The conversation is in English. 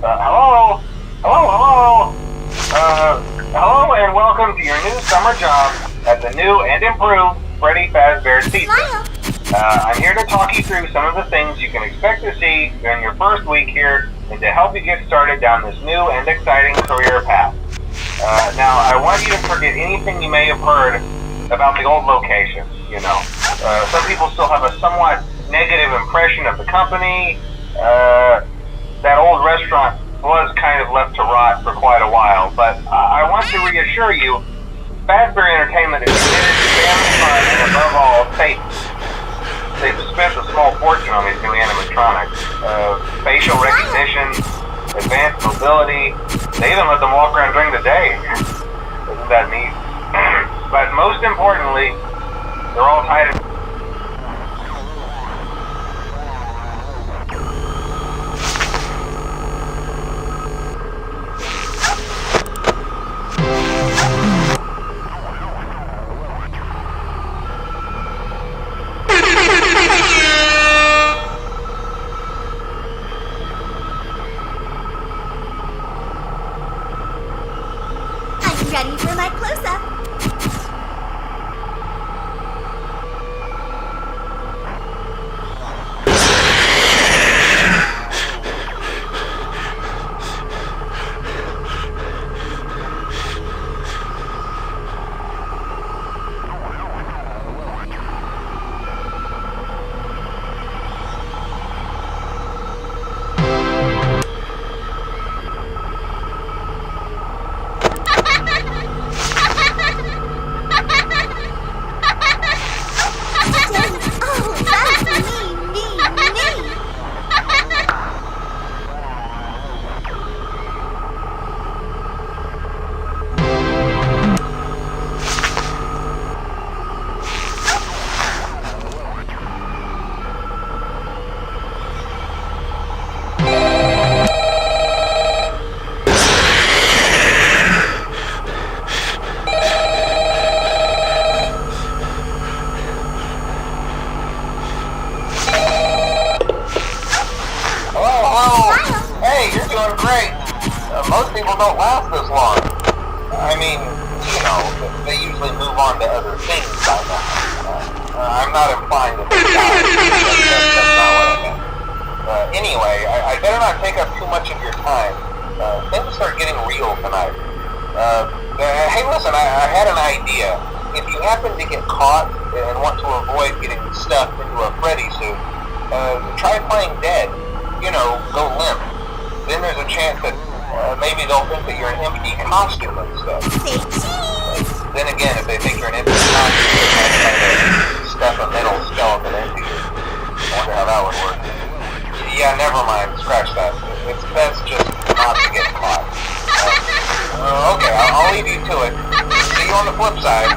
Hello? Hello? Hello and welcome to your new summer job at the new and improved Freddy Fazbear's Pizza. I'm here to talk you through some of the things you can expect to see during your first week here and to help you get started down this new and exciting career path. Now, I want you to forget anything you may have heard about the old location, some people still have a somewhat negative impression of the company. That old restaurant was kind of left to rot for quite a while, but I want to reassure you, Fazbear Entertainment is committed to family fun and above all, safety. They've spent a small fortune on these new animatronics. Facial recognition, advanced mobility, they even let them walk around during the day. Isn't that neat? But most importantly, they're all tied in. Ready for my close-up. Hey, you're doing great. Most people don't last this long. I mean, they usually move on to other things by now. I'm not implying that they die. That's not what I meant. Anyway, I better not take up too much of your time. Things are getting real tonight. Hey, listen, I had an idea. If you happen to get caught and want to avoid getting stuffed into a Freddy suit, try playing dead. Go limp. Then there's a chance that maybe they'll think that you're an empty costume and stuff. Say cheese! Then again, if they think you're an empty costume, they might try to stuff a metal skeleton into you. I wonder how that would work. Yeah, never mind. Scratch that. It's best just not to get caught. Okay, I'll leave you to it. See you on the flip side.